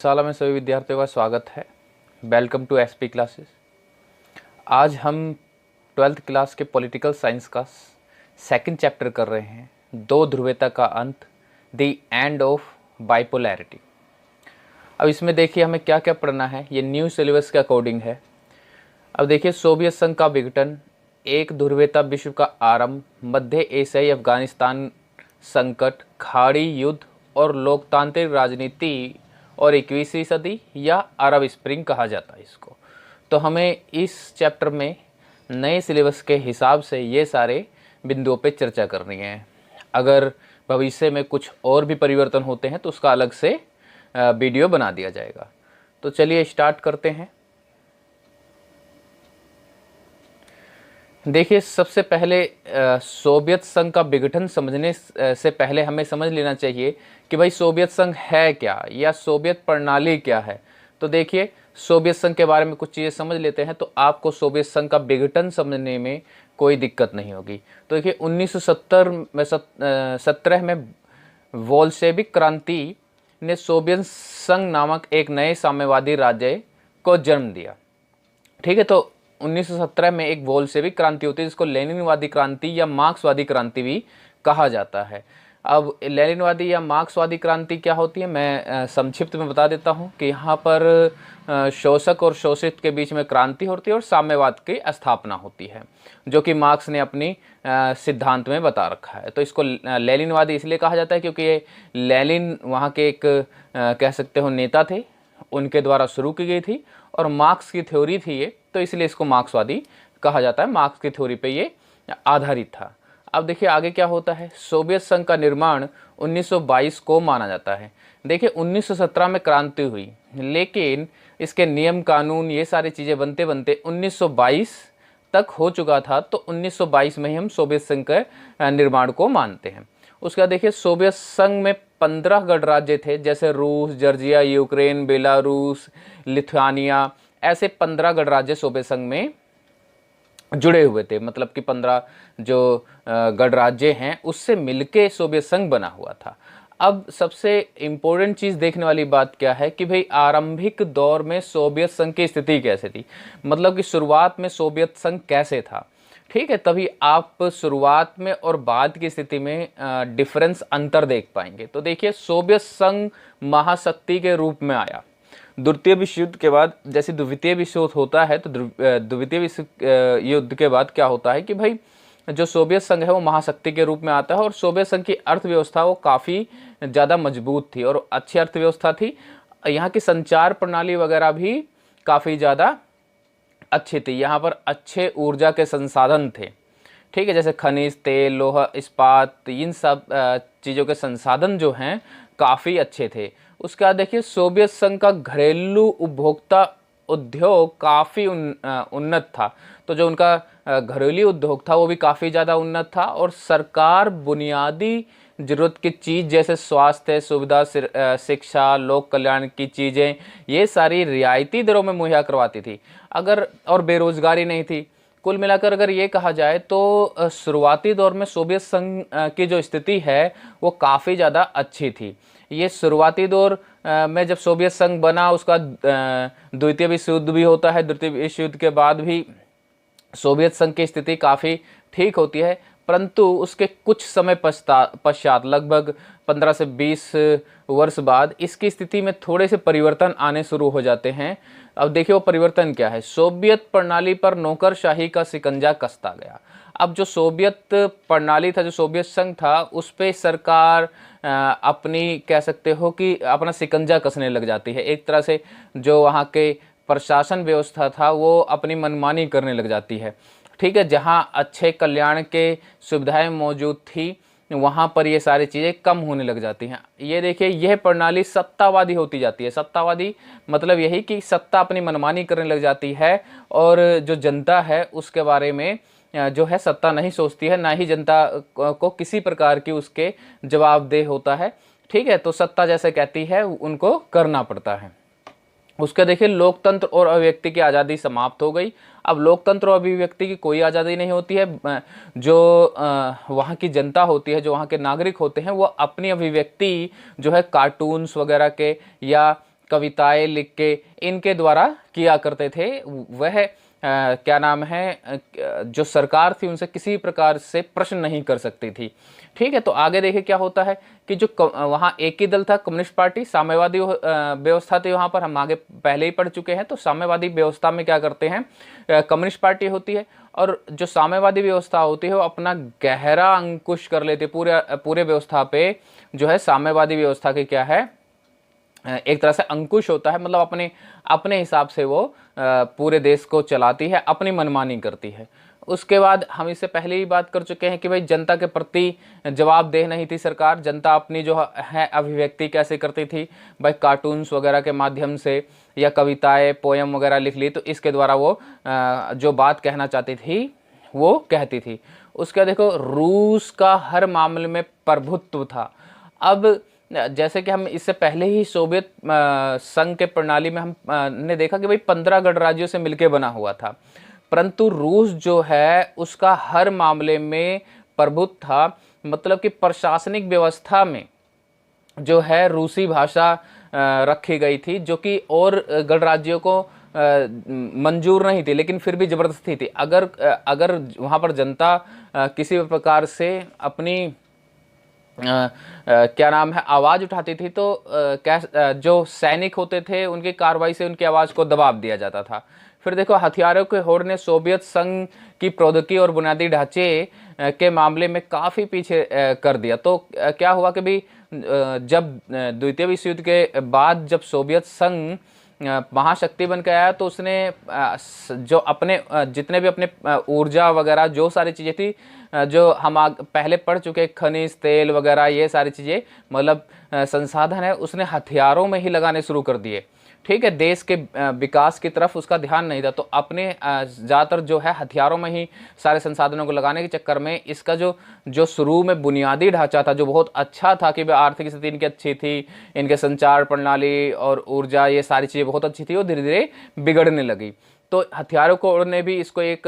शाला में सभी विद्यार्थियों का स्वागत है। Welcome to SP classes. आज हम 12th क्लास के पॉलिटिकल साइंस का सेकंड चैप्टर कर रहे हैं, दो ध्रुवीयता का अंत, द एंड ऑफ बाइपोलैरिटी। अब इसमें देखिए हमें क्या क्या पढ़ना है, ये न्यू सिलेबस के अकॉर्डिंग है। अब देखिए सोवियत संघ का विघटन, एक ध्रुवीयता विश्व का आरंभ, मध्य एशियाई अफगानिस्तान संकट, खाड़ी युद्ध और लोकतांत्रिक राजनीति और 21वीं सदी या अरब स्प्रिंग कहा जाता है इसको। तो हमें इस चैप्टर में नए सिलेबस के हिसाब से ये सारे बिंदुओं पे चर्चा करनी है। अगर भविष्य में कुछ और भी परिवर्तन होते हैं तो उसका अलग से वीडियो बना दिया जाएगा। तो चलिए स्टार्ट करते हैं। देखिए सबसे पहले सोवियत संघ का विघटन समझने से पहले हमें समझ लेना चाहिए कि भाई सोवियत संघ है क्या या सोवियत प्रणाली क्या है। तो देखिए सोवियत संघ के बारे में कुछ चीज़ें समझ लेते हैं तो आपको सोवियत संघ का विघटन समझने में कोई दिक्कत नहीं होगी। तो देखिए 1917 में बोल्शेविक क्रांति ने सोवियत संघ नामक एक नए साम्यवादी राज्य को जन्म दिया। ठीक है, तो 1917 में एक बोल्शेविक क्रांति होती है जिसको लेनिनवादी क्रांति या मार्क्सवादी क्रांति भी कहा जाता है। अब लेनिनवादी या मार्क्सवादी क्रांति क्या होती है, मैं संक्षिप्त में बता देता हूँ कि यहाँ पर शोषक और शोषित के बीच में क्रांति होती है और साम्यवाद की स्थापना होती है, जो कि मार्क्स ने अपनी सिद्धांत में बता रखा है। तो इसको लेनिनवादी इसलिए कहा जाता है क्योंकि ये लेनिन वहाँ के एक कह सकते हो नेता थे, उनके द्वारा शुरू की गई थी और मार्क्स की थ्योरी थी ये, तो इसलिए इसको मार्क्सवादी कहा जाता है। मार्क्स की थ्योरी पे ये आधारित था। अब देखिए आगे क्या होता है। सोवियत संघ का निर्माण 1922 को माना जाता है। देखिए 1917 में क्रांति हुई, लेकिन इसके नियम कानून ये सारी चीज़ें बनते बनते 1922 तक हो चुका था। तो 1922 में ही हम सोवियत संघ के निर्माण को मानते हैं। उसके बाद देखिए सोवियत संघ में 15 गणराज्य थे, जैसे रूस, जॉर्जिया, यूक्रेन, बेलारूस, लिथुआनिया, ऐसे 15 गणराज्य सोवियत संघ में जुड़े हुए थे। मतलब कि 15 जो गणराज्य हैं उससे मिलके सोवियत संघ बना हुआ था। अब सबसे इम्पोर्टेंट चीज़ देखने वाली बात क्या है कि भाई आरंभिक दौर में सोवियत संघ की स्थिति कैसे थी, मतलब कि शुरुआत में सोवियत संघ कैसे था। ठीक है, तभी आप शुरुआत में और बाद की स्थिति में डिफरेंस अंतर देख पाएंगे। तो देखिए सोवियत संघ महाशक्ति के रूप में आया द्वितीय विश्व युद्ध के बाद। जैसे द्वितीय विश्व युद्ध होता है तो द्वितीय विश्व युद्ध के बाद क्या होता है कि भाई जो सोवियत संघ है वो महाशक्ति के रूप में आता है और सोवियत संघ की अर्थव्यवस्था वो काफ़ी ज़्यादा मजबूत थी और अच्छी अर्थव्यवस्था थी। यहाँ की संचार प्रणाली वगैरह भी काफ़ी ज़्यादा अच्छी थी। यहाँ पर अच्छे ऊर्जा के संसाधन थे। ठीक है, जैसे खनिज तेल, लोहा, इस्पात, इन सब चीज़ों के संसाधन जो हैं काफ़ी अच्छे थे। उसके बाद देखिए सोवियत संघ का घरेलू उपभोक्ता उद्योग काफ़ी उन्नत था। तो जो उनका घरेलू उद्योग था वो भी काफ़ी ज़्यादा उन्नत था और सरकार बुनियादी ज़रूरत की चीज़ जैसे स्वास्थ्य सुविधा, शिक्षा, लोक कल्याण की चीज़ें, ये सारी रियायती दरों में मुहैया करवाती थी। अगर और बेरोज़गारी नहीं थी। कुल मिलाकर अगर ये कहा जाए तो शुरुआती दौर में सोवियत संघ की जो स्थिति है वो काफ़ी ज़्यादा अच्छी थी। ये शुरुआती दौर में जब सोवियत संघ बना उसका द्वितीय विश्व युद्ध भी होता है। द्वितीय विश्व युद्ध के बाद भी सोवियत संघ की स्थिति काफ़ी ठीक होती है, परंतु उसके कुछ समय पश्चात लगभग 15 से 20 वर्ष बाद इसकी स्थिति में थोड़े से परिवर्तन आने शुरू हो जाते हैं। अब देखिए वो परिवर्तन क्या है। सोवियत प्रणाली पर नौकरशाही का शिकंजा कसता गया। अब जो सोवियत प्रणाली था, जो सोवियत संघ था, उस पर सरकार अपनी कह सकते हो कि अपना शिकंजा कसने लग जाती है। एक तरह से जो वहाँ के प्रशासन व्यवस्था था वो अपनी मनमानी करने लग जाती है। ठीक है, जहाँ अच्छे कल्याण के सुविधाएं मौजूद थी वहाँ पर ये सारी चीज़ें कम होने लग जाती हैं। ये देखिए यह प्रणाली सत्तावादी होती जाती है। सत्तावादी मतलब यही कि सत्ता अपनी मनमानी करने लग जाती है और जो जनता है उसके बारे में जो है सत्ता नहीं सोचती है, ना ही जनता को किसी प्रकार की उसके जवाबदेह होता है। ठीक है, तो सत्ता जैसे कहती है उनको करना पड़ता है। उसके देखिए लोकतंत्र और अभिव्यक्ति की आज़ादी समाप्त हो गई। अब लोकतंत्र और अभिव्यक्ति की कोई आज़ादी नहीं होती है। जो वहाँ की जनता होती है, जो वहाँ के नागरिक होते हैं, वो अपनी अभिव्यक्ति जो है कार्टून्स वगैरह के या कविताएं लिख के इनके द्वारा किया करते थे। वह क्या नाम है, जो सरकार थी उनसे किसी प्रकार से प्रश्न नहीं कर सकती थी। ठीक है, तो आगे देखिए क्या होता है कि जो वहाँ एक ही दल था, कम्युनिस्ट पार्टी, साम्यवादी व्यवस्था थी वहाँ पर, हम आगे पहले ही पढ़ चुके हैं। तो साम्यवादी व्यवस्था में क्या करते हैं, कम्युनिस्ट पार्टी होती है, और जो साम्यवादी व्यवस्था होती है वो अपना गहरा अंकुश कर लेती है पूरे व्यवस्था पे। जो है साम्यवादी व्यवस्था की क्या है, एक तरह से अंकुश होता है, मतलब अपने अपने हिसाब से वो पूरे देश को चलाती है, अपनी मनमानी करती है। उसके बाद हम इससे पहले ही बात कर चुके हैं कि भाई जनता के प्रति जवाबदेह नहीं थी सरकार। जनता अपनी जो है अभिव्यक्ति कैसे करती थी, भाई कार्टून्स वगैरह के माध्यम से या कविताएं पोयम वगैरह लिख ली, तो इसके द्वारा वो जो बात कहना चाहती थी वो कहती थी। उसका देखो रूस का हर मामले में प्रभुत्व था। अब जैसे कि हम इससे पहले ही सोवियत संघ के प्रणाली में हम ने देखा कि भाई 15 गणराज्यों से मिलकर बना हुआ था, परंतु रूस जो है उसका हर मामले में प्रभुत्व था। मतलब कि प्रशासनिक व्यवस्था में जो है रूसी भाषा रखी गई थी, जो कि और गणराज्यों को मंजूर नहीं थी, लेकिन फिर भी जबरदस्ती थी। अगर वहाँ पर जनता किसी भी प्रकार से अपनी क्या नाम है आवाज़ उठाती थी, तो जो सैनिक होते थे उनकी कार्रवाई से उनकी आवाज़ को दबाव दिया जाता था। फिर देखो हथियारों के होड़ ने सोवियत संघ की प्रौद्योगिकी और बुनियादी ढांचे के मामले में काफ़ी पीछे कर दिया। तो क्या हुआ कि भी जब द्वितीय विश्व युद्ध के बाद जब सोवियत संघ महाशक्ति बन के आया, तो उसने जो अपने जितने भी अपने ऊर्जा वगैरह जो सारी चीज़ें थी, जो हम पहले पढ़ चुके, खनिज तेल वगैरह ये सारी चीज़ें, मतलब संसाधन है, उसने हथियारों में ही लगाने शुरू कर दिए। ठीक है, देश के विकास की तरफ उसका ध्यान नहीं था, तो अपने ज़्यादातर जो है हथियारों में ही सारे संसाधनों को लगाने के चक्कर में इसका जो शुरू में बुनियादी ढांचा था, जो बहुत अच्छा था कि आर्थिक स्थिति इनकी अच्छी थी, इनके संचार प्रणाली और ऊर्जा ये सारी चीज़ें बहुत अच्छी थी, वो धीरे धीरे बिगड़ने लगी। तो हथियारों को उड़ने भी इसको एक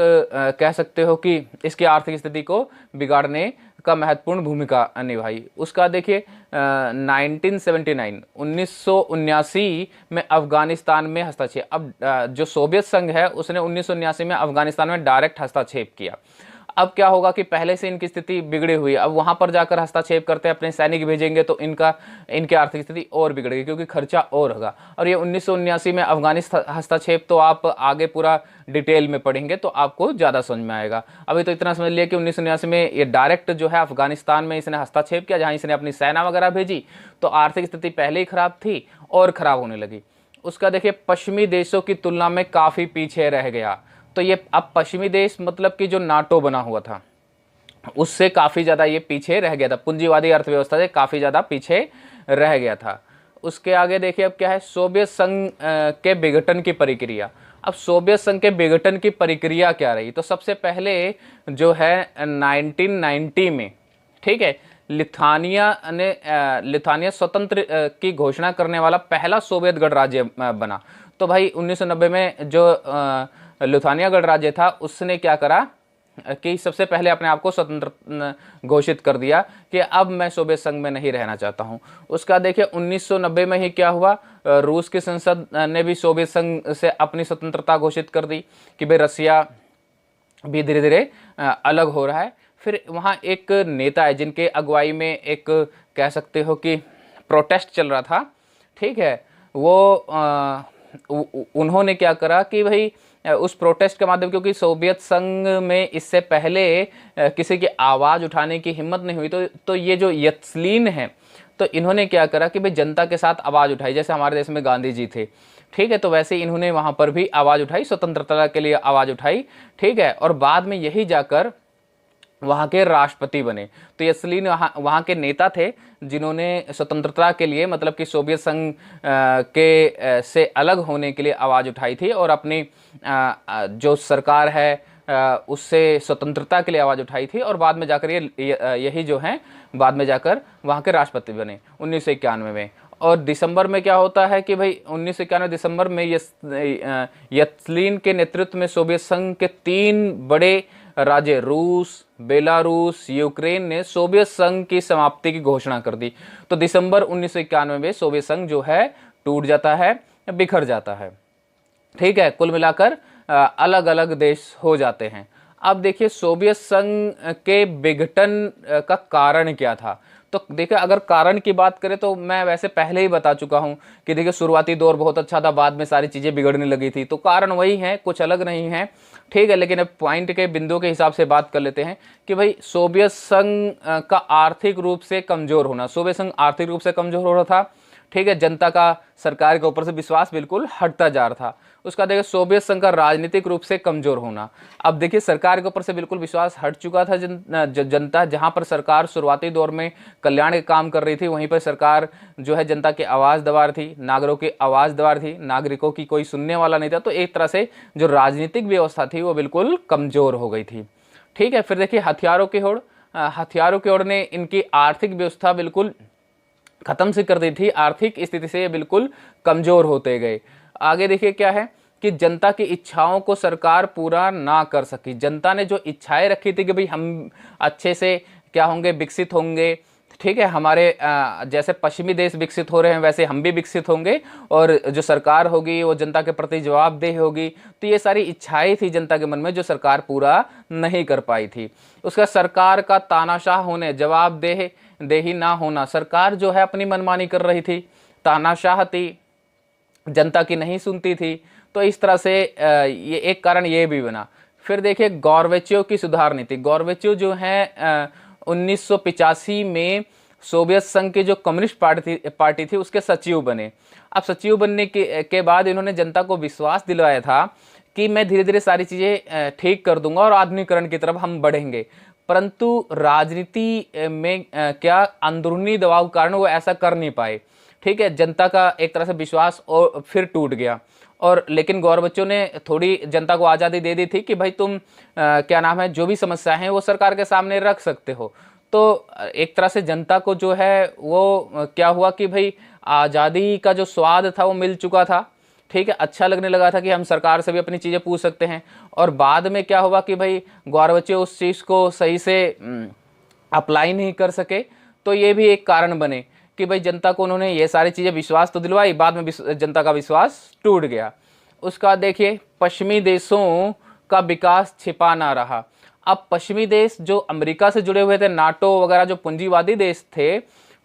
कह सकते हो कि इसकी आर्थिक स्थिति को बिगाड़ने का महत्वपूर्ण भूमिका निभाई। उसका देखिए 1979 में अफगानिस्तान में हस्तक्षेप। अब जो सोवियत संघ है उसने 1979 में अफगानिस्तान में डायरेक्ट हस्तक्षेप किया। अब क्या होगा कि पहले से इनकी स्थिति बिगड़ी हुई है, अब वहाँ पर जाकर हस्तक्षेप करते हैं, अपने सैनिक भेजेंगे तो इनकी आर्थिक स्थिति और बिगड़ेगी, क्योंकि खर्चा और होगा। और ये 1979 में अफगानिस्तान हस्तक्षेप तो आप आगे पूरा डिटेल में पढ़ेंगे तो आपको ज़्यादा समझ में आएगा। अभी तो इतना समझ लिया कि 1979 में ये डायरेक्ट जो है अफगानिस्तान में इसने हस्तक्षेप किया, जहाँ इसने अपनी सेना वगैरह भेजी, तो आर्थिक स्थिति पहले ही खराब थी और ख़राब होने लगी। उसका देखिए पश्चिमी देशों की तुलना में काफ़ी पीछे रह गया। तो ये अब पश्चिमी देश मतलब कि जो नाटो बना हुआ था उससे काफ़ी ज़्यादा ये पीछे रह गया था, पूंजीवादी अर्थव्यवस्था से काफ़ी ज़्यादा पीछे रह गया था। उसके आगे देखिए अब क्या है, सोवियत संघ के विघटन की प्रक्रिया। अब सोवियत संघ के विघटन की प्रक्रिया क्या रही, तो सबसे पहले जो है 1990 में, ठीक है, लिथुआनिया स्वतंत्र की घोषणा करने वाला पहला सोवियत गणराज्य बना। तो भाई 1990 में जो लिथुआनिया गणराज्य था उसने क्या करा कि सबसे पहले अपने आप को स्वतंत्र घोषित कर दिया कि अब मैं सोवियत संघ में नहीं रहना चाहता हूं। उसका देखिए 1990 में ही क्या हुआ, रूस की संसद ने भी सोवियत संघ से अपनी स्वतंत्रता घोषित कर दी कि भाई रसिया भी धीरे धीरे अलग हो रहा है। फिर वहाँ एक नेता है जिनके अगुवाई में एक कह सकते हो कि प्रोटेस्ट चल रहा था, ठीक है, उन्होंने क्या करा कि भाई उस प्रोटेस्ट के माध्यम, क्योंकि सोवियत संघ में इससे पहले किसी की आवाज़ उठाने की हिम्मत नहीं हुई, तो ये जो यत्सलीन है, तो इन्होंने क्या करा कि भाई जनता के साथ आवाज़ उठाई, जैसे हमारे देश में गांधी जी थे, ठीक है, तो वैसे इन्होंने वहाँ पर भी आवाज़ उठाई, स्वतंत्रता के लिए आवाज़ उठाई, ठीक है, और बाद में यही जाकर वहाँ के राष्ट्रपति बने। तो यत्सलीन वहाँ के नेता थे जिन्होंने स्वतंत्रता के लिए, मतलब कि सोवियत संघ के से अलग होने के लिए आवाज़ उठाई थी, और अपनी जो सरकार है उससे स्वतंत्रता के लिए आवाज़ उठाई थी, और बाद में जाकर यही जो हैं बाद में जाकर वहाँ के राष्ट्रपति बने 1991 में। और दिसंबर में क्या होता है कि भाई 1991 दिसंबर में यत्सलीन के नेतृत्व में सोवियत संघ के 3 बड़े राज्य रूस, बेलारूस, यूक्रेन ने सोवियत संघ की समाप्ति की घोषणा कर दी। तो दिसंबर 1991 में सोवियत संघ जो है टूट जाता है, बिखर जाता है। ठीक है, कुल मिलाकर अलग अलग देश हो जाते हैं। अब देखिए सोवियत संघ के विघटन का कारण क्या था। तो देखिए अगर कारण की बात करें तो मैं वैसे पहले ही बता चुका हूं कि देखिए शुरुआती दौर बहुत अच्छा था, बाद में सारी चीज़ें बिगड़ने लगी थी, तो कारण वही है, कुछ अलग नहीं है। ठीक है, लेकिन अब पॉइंट के बिंदु के हिसाब से बात कर लेते हैं कि भाई सोवियत संघ का आर्थिक रूप से कमजोर होना, सोवियत संघ आर्थिक रूप से कमजोर हो रहा था। ठीक है, जनता का सरकार के ऊपर से विश्वास बिल्कुल हटता जा रहा था। उसका देखिए सोवियत संघ का राजनीतिक रूप से कमजोर होना। अब देखिए सरकार के ऊपर से बिल्कुल विश्वास हट चुका था जनता, जहां पर सरकार शुरुआती दौर में कल्याण के काम कर रही थी, वहीं पर सरकार जो है जनता की आवाज़ दबा रही थी, नागरिकों की आवाज़ दबा रही थी, नागरिकों की कोई सुनने वाला नहीं था। तो एक तरह से जो राजनीतिक व्यवस्था थी वो बिल्कुल कमजोर हो गई थी। ठीक है, फिर देखिए हथियारों की ओर ने इनकी आर्थिक व्यवस्था बिल्कुल खत्म से कर दी थी, आर्थिक स्थिति से ये बिल्कुल कमजोर होते गए। आगे देखिए क्या है कि जनता की इच्छाओं को सरकार पूरा ना कर सकी। जनता ने जो इच्छाएं रखी थी कि भाई हम अच्छे से क्या होंगे, विकसित होंगे, ठीक है, हमारे जैसे पश्चिमी देश विकसित हो रहे हैं वैसे हम भी विकसित होंगे, और जो सरकार होगी वो जनता के प्रति जवाबदेह होगी। तो ये सारी इच्छाएं थी जनता के मन में जो सरकार पूरा नहीं कर पाई थी। उसका सरकार का तानाशाह होने, जवाबदेही ना होना, सरकार जो है अपनी मनमानी कर रही थी, तानाशाह थी, जनता की नहीं सुनती थी। तो इस तरह से ये एक कारण ये भी बना। फिर देखिए गॉर्बेचोव की सुधार नीति। गॉर्बेचोव जो है 1985 में सोवियत संघ की जो कम्युनिस्ट पार्टी थी उसके सचिव बने। अब सचिव बनने के बाद इन्होंने जनता को विश्वास दिलवाया था कि मैं धीरे धीरे सारी चीज़ें ठीक कर दूंगा और आधुनिकीकरण की तरफ हम बढ़ेंगे। परंतु राजनीति में क्या अंदरूनी दबाव के कारण वो ऐसा कर नहीं पाए। ठीक है, जनता का एक तरह से विश्वास और फिर टूट गया। और लेकिन गौरबच्चों ने थोड़ी जनता को आज़ादी दे दी थी कि भाई तुम क्या नाम है, जो भी समस्या है वो सरकार के सामने रख सकते हो। तो एक तरह से जनता को जो है वो क्या हुआ कि भाई आज़ादी का जो स्वाद था वो मिल चुका था। ठीक है, अच्छा लगने लगा था कि हम सरकार से भी अपनी चीज़ें पूछ सकते हैं। और बाद में क्या हुआ कि भाई गौरबच्चे उस चीज़ को सही से अप्लाई नहीं कर सके। तो ये भी एक कारण बने कि भाई जनता को उन्होंने ये सारी चीज़ें विश्वास तो दिलवाई, बाद में जनता का विश्वास टूट गया। उसका देखिए पश्चिमी देशों का विकास छिपा ना रहा। अब पश्चिमी देश जो अमेरिका से जुड़े हुए थे, नाटो वगैरह जो पूंजीवादी देश थे,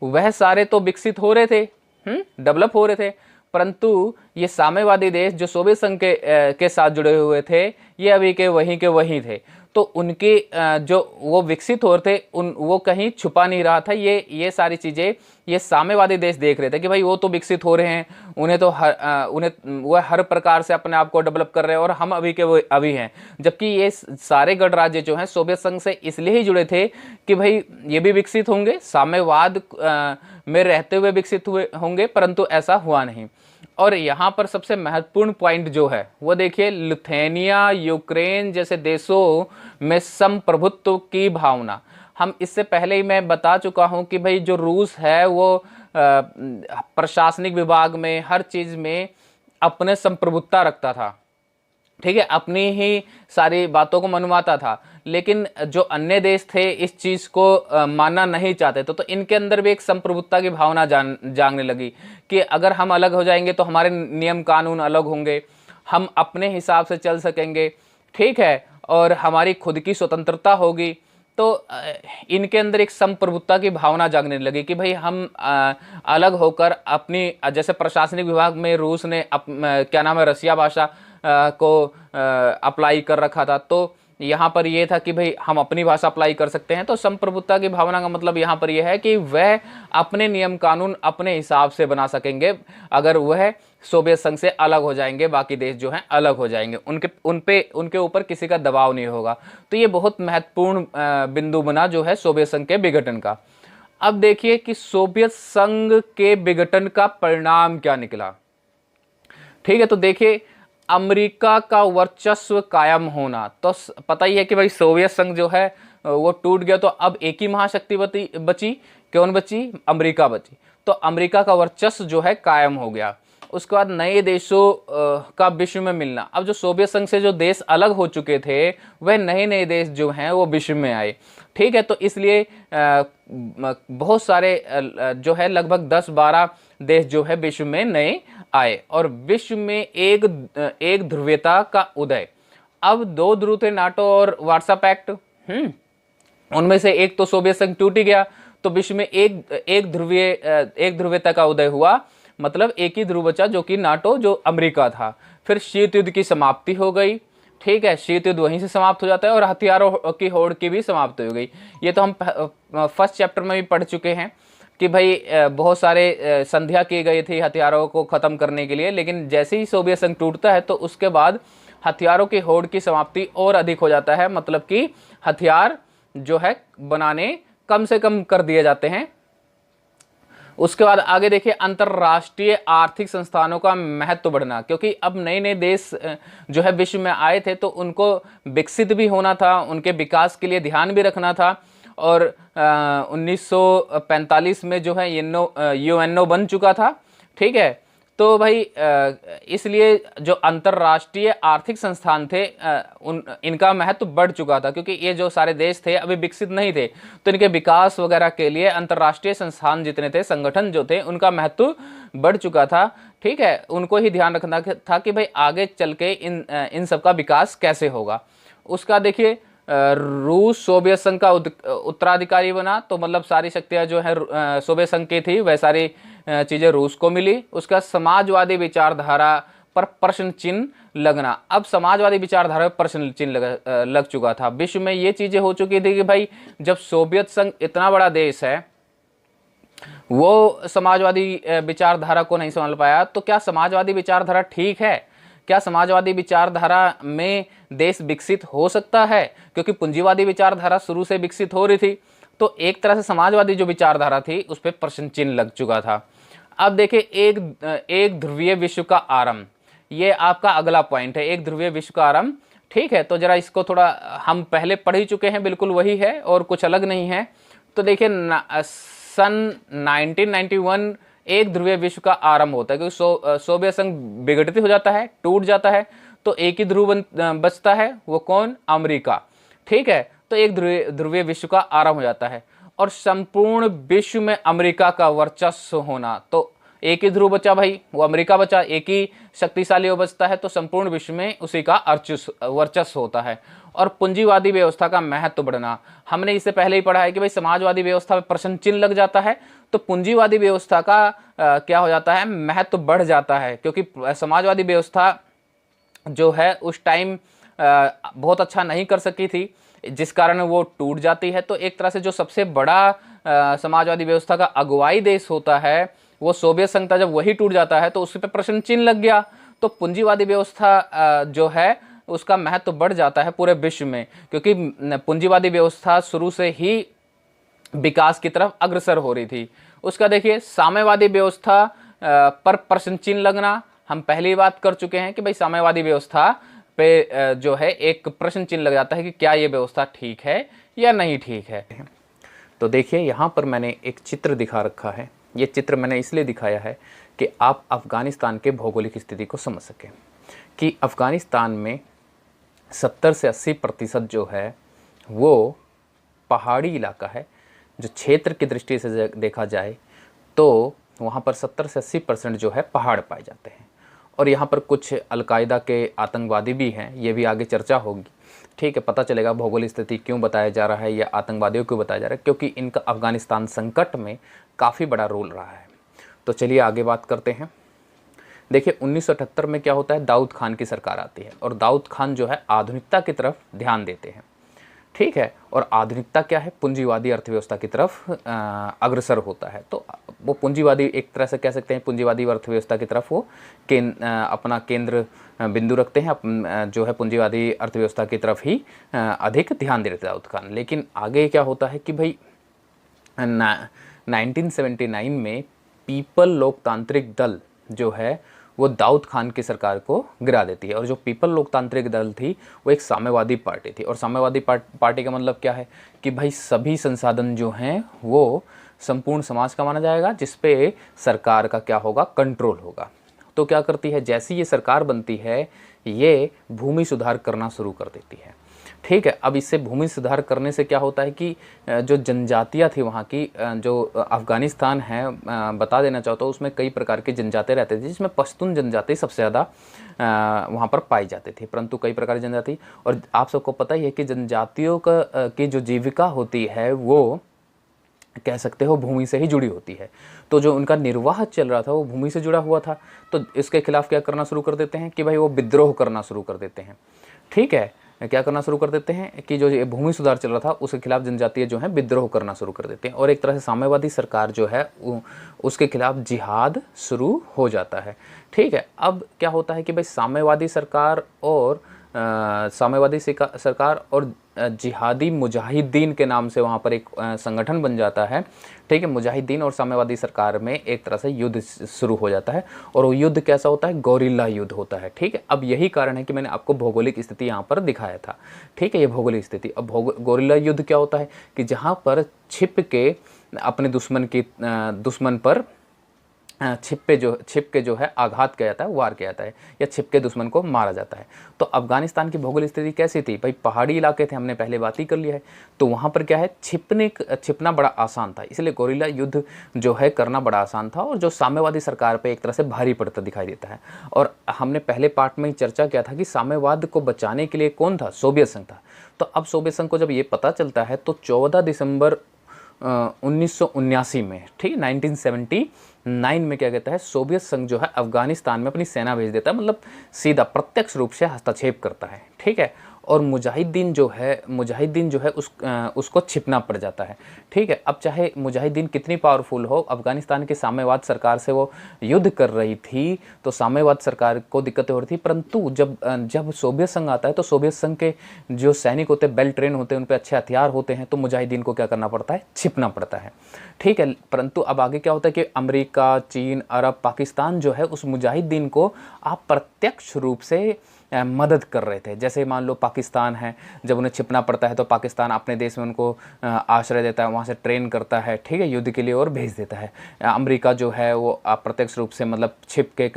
वह सारे तो विकसित हो रहे थे, डेवलप हो रहे थे, परंतु ये साम्यवादी देश जो सोवियत संघ के साथ जुड़े हुए थे, ये अभी के वहीं थे। तो उनके जो वो विकसित हो रहे थे वो कहीं छुपा नहीं रहा था। ये सारी चीज़ें ये साम्यवादी देश देख रहे थे कि भाई वो तो विकसित हो रहे हैं, उन्हें तो वो हर प्रकार से अपने आप को डेवलप कर रहे हैं, और हम अभी के वो अभी हैं। जबकि ये सारे गणराज्य जो हैं सोवियत संघ से इसलिए ही जुड़े थे कि भाई ये भी विकसित होंगे, साम्यवाद में रहते हुए विकसित हुए होंगे, परंतु ऐसा हुआ नहीं। और यहाँ पर सबसे महत्वपूर्ण पॉइंट जो है वो देखिए, लिथुआनिया, यूक्रेन जैसे देशों में संप्रभुत्व की भावना। हम इससे पहले ही मैं बता चुका हूँ कि भाई जो रूस है वो प्रशासनिक विभाग में हर चीज़ में अपने संप्रभुत्ता रखता था। ठीक है, अपनी ही सारी बातों को मनवाता था। लेकिन जो अन्य देश थे इस चीज़ को मानना नहीं चाहते थे। तो इनके अंदर भी एक संप्रभुत्ता की भावना जागने लगी कि अगर हम अलग हो जाएंगे तो हमारे नियम कानून अलग होंगे, हम अपने हिसाब से चल सकेंगे, ठीक है, और हमारी खुद की स्वतंत्रता होगी। तो इनके अंदर एक संप्रभुत्ता की भावना जागने लगी कि भाई हम अलग होकर अपनी, जैसे प्रशासनिक विभाग में रूस ने क्या नाम है, रसिया भाषा को अप्लाई कर रखा था। तो यहाँ पर यह था कि भाई हम अपनी भाषा अप्लाई कर सकते हैं। तो संप्रभुत्ता की भावना का मतलब यहाँ पर यह है कि वह अपने नियम कानून अपने हिसाब से बना सकेंगे अगर वह सोवियत संघ से अलग हो जाएंगे, बाकी देश जो हैं अलग हो जाएंगे, उनके ऊपर किसी का दबाव नहीं होगा। तो ये बहुत महत्वपूर्ण बिंदु बना जो है सोवियत संघ के विघटन का। अब देखिए कि सोवियत संघ के विघटन का परिणाम क्या निकला। ठीक है, तो देखिए अमेरिका का वर्चस्व कायम होना। तो पता ही है कि भाई सोवियत संघ जो है वो टूट गया, तो अब एक ही महाशक्ति बची। कौन बची? अमेरिका बची। तो अमेरिका का वर्चस्व जो है कायम हो गया। उसके बाद नए देशों का विश्व में मिलना। अब जो सोवियत संघ से जो देश अलग हो चुके थे वह नए नए देश जो हैं वो विश्व में आए। ठीक है, तो इसलिए बहुत सारे जो है लगभग 10-12 देश जो है विश्व में नए आए और विश्व में एक ध्रुवीयता का उदय। अब दो ध्रुव थे, नाटो और वार्सा पैक्ट, उनमें से एक तो सोवियत संघ टूट ही गया, तो विश्व में एक ध्रुवीयता का उदय हुआ, मतलब एक ही ध्रुव बचा जो कि नाटो, जो अमेरिका था। फिर शीत युद्ध की समाप्ति हो गई, ठीक है, शीत युद्ध वहीं से समाप्त हो जाता है और हथियारों की होड़ की भी समाप्ति हो गई। ये तो हम फर्स्ट चैप्टर में भी पढ़ चुके हैं कि भाई बहुत सारे संध्या की गई थी हथियारों को ख़त्म करने के लिए, लेकिन जैसे ही सोवियत संघ टूटता है तो उसके बाद हथियारों की होड़ की समाप्ति और अधिक हो जाता है, मतलब कि हथियार जो है बनाने कम से कम कर दिए जाते हैं। उसके बाद आगे देखिए, अंतर्राष्ट्रीय आर्थिक संस्थानों का महत्व बढ़ना, क्योंकि अब नए नए देश जो है विश्व में आए थे तो उनको विकसित भी होना था, उनके विकास के लिए ध्यान भी रखना था। और 1945 में जो है यूएनओ बन चुका था, ठीक है। तो भाई इसलिए जो अंतर्राष्ट्रीय आर्थिक संस्थान थे इनका महत्व बढ़ चुका था, क्योंकि ये जो सारे देश थे अभी विकसित नहीं थे, तो इनके विकास वगैरह के लिए अंतर्राष्ट्रीय संस्थान जितने थे, संगठन जो थे, उनका महत्व बढ़ चुका था, ठीक है। उनको ही ध्यान रखना था कि भाई आगे चल के इन सब का विकास कैसे होगा। उसका देखिए, रूस सोवियत संघ का उत्तराधिकारी बना, तो मतलब सारी शक्तियां जो है सोवियत संघ की थी वह सारी चीज़ें रूस को मिली। उसका समाजवादी विचारधारा पर प्रश्न चिन्ह लगना, अब समाजवादी विचारधारा पर प्रश्न चिन्ह लग चुका था। विश्व में ये चीज़ें हो चुकी थी कि भाई जब सोवियत संघ इतना बड़ा देश है, वो समाजवादी विचारधारा को नहीं संभाल पाया, तो क्या समाजवादी विचारधारा ठीक है? क्या समाजवादी विचारधारा में देश विकसित हो सकता है? क्योंकि पूंजीवादी विचारधारा शुरू से विकसित हो रही थी, तो एक तरह से समाजवादी जो विचारधारा थी उस पर प्रश्न चिन्ह लग चुका था। अब देखिए, एक ध्रुवीय विश्व का आरंभ, ये आपका अगला पॉइंट है, एक ध्रुवीय विश्व का आरंभ, ठीक है। तो जरा इसको थोड़ा हम पहले पढ़ ही चुके हैं, बिल्कुल वही है और कुछ अलग नहीं है। तो देखिए, सन 1991 एक ध्रुवीय विश्व का आरंभ होता है, क्योंकि सोवियत संघ विघटित हो जाता है, टूट जाता है, तो एक ही ध्रुव बचता है, वो कौन? अमेरिका, ठीक है। तो एक ध्रुवीय विश्व का आरंभ हो जाता है और संपूर्ण विश्व में अमेरिका का वर्चस्व होना, तो एक ही ध्रुव बचा भाई, वो अमेरिका बचा, एक ही शक्तिशाली वो बचता है, तो संपूर्ण विश्व में उसी का वर्चस्व होता है। और पूंजीवादी व्यवस्था का महत्व बढ़ना, हमने इससे पहले ही पढ़ा है कि भाई समाजवादी व्यवस्था में प्रश्न चिन्ह लग जाता है, तो पूंजीवादी व्यवस्था का क्या हो जाता है? महत्व बढ़ जाता है, क्योंकि समाजवादी व्यवस्था जो है उस टाइम बहुत अच्छा नहीं कर सकी थी, जिस कारण वो टूट जाती है। तो एक तरह से जो सबसे बड़ा समाजवादी व्यवस्था का अगुवाई देश होता है वो सोवियत संघ था, जब वही टूट जाता है तो उस पर प्रश्न चिन्ह लग गया। तो पूंजीवादी व्यवस्था जो है उसका महत्व बढ़ जाता है पूरे विश्व में, क्योंकि पूंजीवादी व्यवस्था शुरू से ही विकास की तरफ अग्रसर हो रही थी। उसका देखिए, साम्यवादी व्यवस्था पर प्रश्न चिन्ह लगना, हम पहली बात कर चुके हैं कि भाई साम्यवादी व्यवस्था पे जो है एक प्रश्न चिन्ह लग जाता है कि क्या ये व्यवस्था ठीक है या नहीं ठीक है। तो देखिए, यहाँ पर मैंने एक चित्र दिखा रखा है। ये चित्र मैंने इसलिए दिखाया है कि आप अफ़गानिस्तान के भौगोलिक स्थिति को समझ सकें कि अफ़गानिस्तान में 70 से 80% जो है वो पहाड़ी इलाका है। जो क्षेत्र की दृष्टि से देखा जाए तो वहाँ पर 70 से 80% जो है पहाड़ पाए जाते हैं। और यहाँ पर कुछ अलकायदा के आतंकवादी भी हैं, ये भी आगे चर्चा होगी, ठीक है। पता चलेगा भौगोलिक स्थिति क्यों बताया जा रहा है या आतंकवादियों क्यों बताया जा रहा है, क्योंकि इनका अफ़गानिस्तान संकट में काफ़ी बड़ा रोल रहा है। तो चलिए आगे बात करते हैं। देखिए, 1978 में क्या होता है? दाऊद खान की सरकार आती है और दाऊद खान जो है आधुनिकता की तरफ ध्यान देते हैं, ठीक है। और आधुनिकता क्या है? पूंजीवादी अर्थव्यवस्था की तरफ अग्रसर होता है। तो वो पूंजीवादी, एक तरह से कह सकते हैं पूंजीवादी अर्थव्यवस्था की तरफ वो अपना केंद्र बिंदु रखते हैं, जो है पूंजीवादी अर्थव्यवस्था की तरफ ही अधिक ध्यान दे रहे दाऊद खान। लेकिन आगे क्या होता है कि भाई 1979 में पीपल लोकतांत्रिक दल जो है वो दाऊद खान की सरकार को गिरा देती है। और जो पीपल लोकतांत्रिक दल थी वो एक साम्यवादी पार्टी थी। और साम्यवादी पार्टी का मतलब क्या है कि भाई सभी संसाधन जो हैं वो संपूर्ण समाज का माना जाएगा, जिस पे सरकार का क्या होगा? कंट्रोल होगा। तो क्या करती है? जैसी ये सरकार बनती है ये भूमि सुधार करना शुरू कर देती है। ठीक है। अब इससे भूमि सुधार करने से क्या होता है कि जो जनजातियाँ थी वहाँ की, जो अफ़गानिस्तान है, बता देना चाहता हूँ, उसमें कई प्रकार की जनजातियाँ रहते थे, जिसमें पश्तून जनजाति सबसे ज़्यादा वहाँ पर पाई जाती थी, परंतु कई प्रकार की जनजाति, और आप सबको पता ही है कि जनजातियों का की जो जीविका होती है वो कह सकते हो भूमि से ही जुड़ी होती है। तो जो उनका निर्वाह चल रहा था वो भूमि से जुड़ा हुआ था। तो इसके खिलाफ क्या करना शुरू कर देते हैं कि भाई वो विद्रोह करना शुरू कर देते हैं। ठीक है, क्या करना शुरू कर देते हैं कि जो ये भूमि सुधार चल रहा था उसके खिलाफ जनजातीय जो है विद्रोह करना शुरू कर देते हैं, और एक तरह से साम्यवादी सरकार जो है उसके खिलाफ जिहाद शुरू हो जाता है। ठीक है, अब क्या होता है कि भाई साम्यवादी सरकार और सरकार और जिहादी मुजाहिदीन के नाम से वहाँ पर एक संगठन बन जाता है। ठीक है, मुजाहिदीन और साम्यवादी सरकार में एक तरह से युद्ध शुरू हो जाता है, और वो युद्ध कैसा होता है, गोरिल्ला युद्ध होता है। ठीक है, अब यही कारण है कि मैंने आपको भौगोलिक स्थिति यहाँ पर दिखाया था। ठीक है, ये भौगोलिक स्थिति। अब गोरिल्ला युद्ध क्या होता है कि जहाँ पर छिप के अपने दुश्मन पर छिप के जो है आघात किया जाता है, वार किया जाता है, या छिप के दुश्मन को मारा जाता है। तो अफगानिस्तान की भौगोलिक स्थिति कैसी थी भाई, पहाड़ी इलाके थे, हमने पहले बात ही कर लिया है। तो वहाँ पर क्या है, छिपना बड़ा आसान था, इसलिए गोरिल्ला युद्ध जो है करना बड़ा आसान था, और जो साम्यवादी सरकार पे एक तरह से भारी पड़ता दिखाई देता है। और हमने पहले पार्ट में ही चर्चा किया था कि साम्यवाद को बचाने के लिए कौन था, सोवियत संघ था। तो अब सोवियत संघ को जब ये पता चलता है तो 14 दिसंबर 1979 में, ठीक है, 1979 में क्या कहता है, सोवियत संघ जो है अफगानिस्तान में अपनी सेना भेज देता है, मतलब सीधा प्रत्यक्ष रूप से हस्तक्षेप करता है। ठीक है, और मुजाहिदीन जो है उसको छिपना पड़ जाता है। ठीक है, अब चाहे मुजाहिदीन कितनी पावरफुल हो, अफगानिस्तान की साम्यवाद सरकार से वो युद्ध कर रही थी, तो साम्यवाद सरकार को दिक्कतें हो रही थी, परंतु जब सोवियत संघ आता है तो सोवियत संघ के जो सैनिक होते हैं वेल ट्रेन होते हैं, उन पर अच्छे हथियार होते हैं, तो मुजाहिदीन को क्या करना पड़ता है, छिपना पड़ता है। ठीक है, परंतु अब आगे क्या होता है कि अमेरिका, चीन, अरब, पाकिस्तान जो है उस मुजाहिदीन को अप्रत्यक्ष रूप से मदद कर रहे थे। जैसे मान लो पाकिस्तान है, जब उन्हें छिपना पड़ता है तो पाकिस्तान अपने देश में उनको आश्रय देता है, वहाँ से ट्रेन करता है, ठीक है, युद्ध के लिए, और भेज देता है। अमेरिका जो है वो अप्रत्यक्ष रूप से मतलब छिप के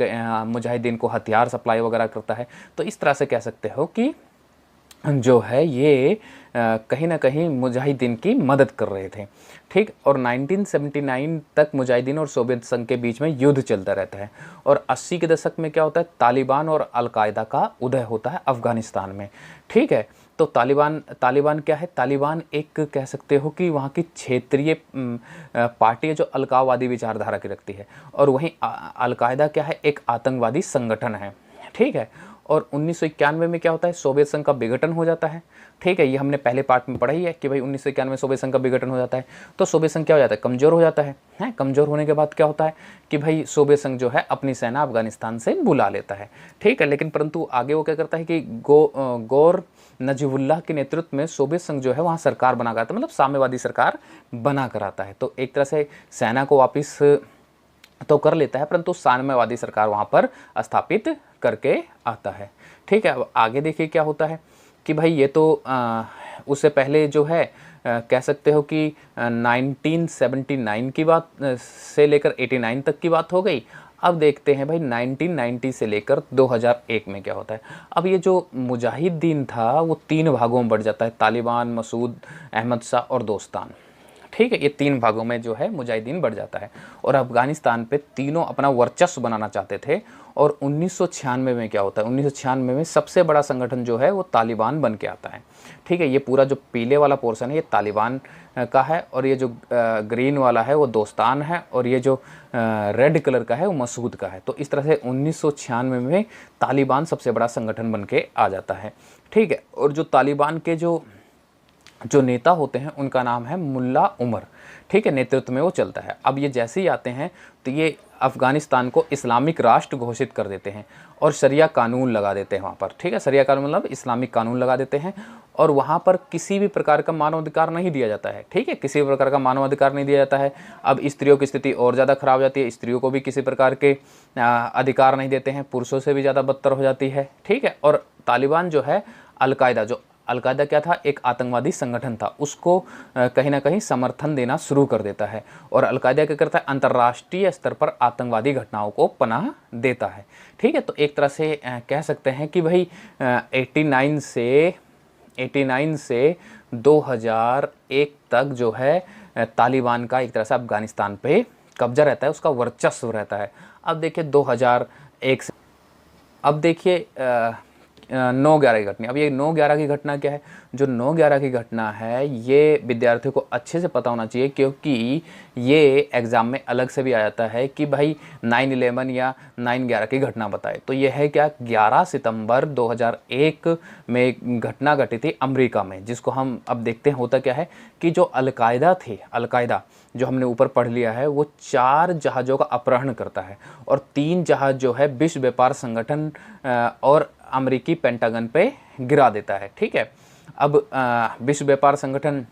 मुजाहिदीन को हथियार सप्लाई वगैरह करता है। तो इस तरह से कह सकते हो कि जो है ये कहीं ना कहीं मुजाहिदीन की मदद कर रहे थे। ठीक, और 1979 तक मुजाहिदीन और सोवियत संघ के बीच में युद्ध चलता रहता है, और 80 के दशक में क्या होता है, तालिबान और अलकायदा का उदय होता है अफगानिस्तान में। ठीक है, तो तालिबान क्या है, तालिबान एक कह सकते हो कि वहाँ की क्षेत्रीय पार्टी है जो अलगाववादी विचारधारा की रखती है, और वहीं अलकायदा क्या है, एक आतंकवादी संगठन है। ठीक है, और 1991 में क्या होता है, सोवियत संघ का विघटन हो जाता है। ठीक है, ये हमने पहले पार्ट में पढ़ा ही है कि भाई 1991 में सोवियत संघ का विघटन हो जाता है। तो सोवियत संघ क्या हो जाता है, कमज़ोर हो जाता है। कमज़ोर होने के बाद क्या होता है कि भाई सोवियत संघ जो है अपनी सेना अफगानिस्तान से बुला लेता है। ठीक है, लेकिन परंतु आगे वो क्या करता है कि गौर नजीबुल्लाह के नेतृत्व में सोवियत संघ जो है वहाँ सरकार बना कर आता है, मतलब साम्यवादी सरकार बना कर आता है। तो एक तरह से सेना को वापस तो कर लेता है, परंतु साम्यवादी सरकार वहाँ पर स्थापित करके आता है। ठीक है, अब आगे देखिए क्या होता है कि भाई ये तो उससे पहले जो है कह सकते हो कि 1979 की बात से लेकर 89 तक की बात हो गई। अब देखते हैं भाई 1990 से लेकर 2001 में क्या होता है। अब ये जो मुजाहिदीन था वो 3 भागों में बढ़ जाता है, तालिबान, मसूद अहमद शाह और दोस्तान। ठीक है, ये 3 भागों में जो है मुजाहिदीन बढ़ जाता है, और अफगानिस्तान पे तीनों अपना वर्चस्व बनाना चाहते थे। और 1996 में क्या होता है, 1996 में सबसे बड़ा संगठन जो है वो तालिबान बन के आता है। ठीक है, ये पूरा जो पीले वाला पोर्शन है ये तालिबान का है, और ये जो ग्रीन वाला है वो दोस्तान है, और ये जो रेड कलर का है वो मसूद का है। तो इस तरह से 1996 में तालिबान सबसे बड़ा संगठन बन के आ जाता है। ठीक है, और जो तालिबान के जो नेता होते हैं उनका नाम है मुल्ला उमर। ठीक है, नेतृत्व में वो चलता है। अब ये जैसे ही आते हैं तो ये अफ़गानिस्तान को इस्लामिक राष्ट्र घोषित कर देते हैं, और शरिया कानून लगा देते हैं वहाँ पर। ठीक है, शरिया कानून मतलब इस्लामिक कानून लगा देते हैं, और वहाँ पर किसी भी प्रकार का मानवाधिकार नहीं दिया जाता है। ठीक है, किसी भी प्रकार का मानवाधिकार नहीं दिया जाता है। अब स्त्रियों की स्थिति और ज़्यादा खराब हो जाती है, स्त्रियों को भी किसी प्रकार के अधिकार नहीं देते हैं, पुरुषों से भी ज़्यादा बदतर हो जाती है। ठीक है, और तालिबान जो है अलकायदा क्या था, एक आतंकवादी संगठन था, उसको कहीं ना कहीं समर्थन देना शुरू कर देता है। और अलकायदा क्या करता है, अंतर्राष्ट्रीय स्तर पर आतंकवादी घटनाओं को पनाह देता है। ठीक है, तो एक तरह से कह सकते हैं कि भाई 89 से 89 से 2001 तक जो है तालिबान का एक तरह से अफ़गानिस्तान पे कब्जा रहता है, उसका वर्चस्व रहता है। अब देखिए 2001 से अब देखिए 9/11 की घटना। अब ये 9/11 की घटना क्या है? जो 9/11 की घटना है ये विद्यार्थियों को अच्छे से पता होना चाहिए, क्योंकि ये एग्ज़ाम में अलग से भी आ जाता है कि भाई 9/11 या 9/11 की घटना बताए। तो ये है क्या, 11 सितंबर 2001 में एक घटना घटी थी अमेरिका में, जिसको हम अब देखते हैं होता क्या है कि जो अलकायदा थी, अलकायदा जो हमने ऊपर पढ़ लिया है, वो 4 जहाज़ों का अपहरण करता है और 3 जहाज़ जो है विश्व व्यापार संगठन और अमेरिकी पेंटागन पे गिरा देता है। ठीक है, अब विश्व व्यापार संगठन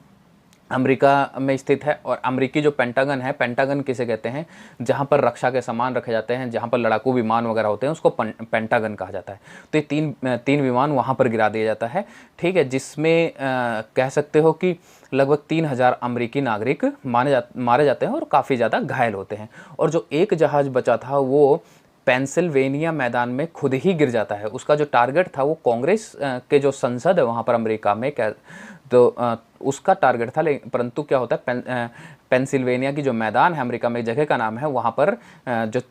अमेरिका में स्थित है और अमेरिकी जो पेंटागन है, पेंटागन किसे कहते हैं, जहाँ पर रक्षा के सामान रखे जाते हैं, जहाँ पर लड़ाकू विमान वगैरह होते हैं, उसको पेंटागन कहा जाता है। तो ये तीन विमान वहाँ पर गिरा दिया जाता है। ठीक है, जिसमें कह सकते हो कि लगभग 3000 अमेरिकी नागरिक मारे जाते हैं और काफ़ी ज़्यादा घायल होते हैं। और जो एक जहाज़ बचा था वो पेंसिल्वेनिया मैदान में खुद ही गिर जाता है। उसका जो टारगेट था वो कांग्रेस के जो संसद है वहाँ पर अमेरिका में उसका टारगेट था, परंतु क्या होता है, पेंसिल्वेनिया की जो मैदान है अमेरिका में, जगह का नाम है, वहाँ पर जो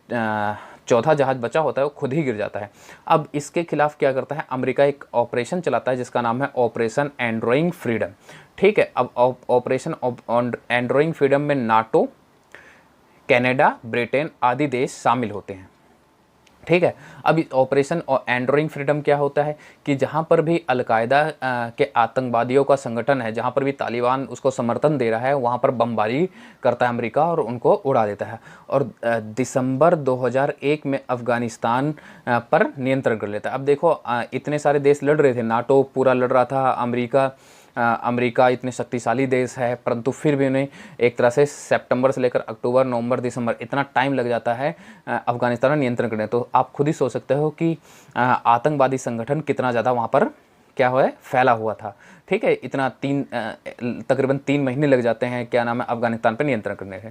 चौथा जहाज बचा होता है वो खुद ही गिर जाता है। अब इसके खिलाफ क्या करता है अमेरिका, एक ऑपरेशन चलाता है जिसका नाम है ऑपरेशन एंड्रोइंग फ्रीडम। ठीक है, अब ऑपरेशन एंड्रोइंग फ्रीडम में नाटो, कनाडा, ब्रिटेन आदि देश शामिल होते हैं। ठीक है, अब ऑपरेशन एंड्रोइंग फ्रीडम क्या होता है कि जहाँ पर भी अलकायदा के आतंकवादियों का संगठन है, जहाँ पर भी तालिबान उसको समर्थन दे रहा है, वहाँ पर बमबारी करता है अमेरिका और उनको उड़ा देता है। और दिसंबर 2001 में अफ़गानिस्तान पर नियंत्रण कर लेता है। अब देखो इतने सारे देश लड़ रहे थे, नाटो पूरा लड़ रहा था, अमेरिका इतने शक्तिशाली देश है, परंतु फिर भी उन्हें एक तरह से सितंबर से लेकर अक्टूबर, नवंबर, दिसंबर इतना टाइम लग जाता है अफ़गानिस्तान में नियंत्रण करने। तो आप खुद ही सोच सकते हो कि आतंकवादी संगठन कितना ज़्यादा वहाँ पर क्या हुआ है, फैला हुआ था। ठीक है, इतना तकरीबन 3 महीने लग जाते हैं क्या नाम है अफ़गानिस्तान पर नियंत्रण करने के।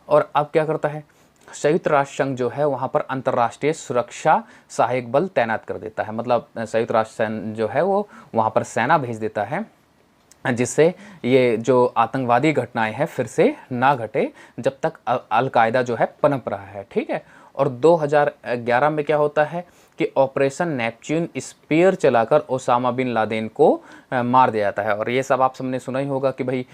और अब क्या करता है संयुक्त राष्ट्र संघ जो है वहाँ पर अंतर्राष्ट्रीय सुरक्षा सहायक बल तैनात कर देता है। मतलब संयुक्त राष्ट्र संघ जो है वो वहाँ पर सेना भेज देता है, जिससे ये जो आतंकवादी घटनाएं हैं फिर से ना घटे जब तक अलकायदा जो है पनप रहा है। ठीक है, और 2011 में क्या होता है कि ऑपरेशन नेपच्यून स्पीयर चलाकर ओसामा बिन लादेन को मार दिया जाता है। और ये सब आप सबने सुना ही होगा कि भाई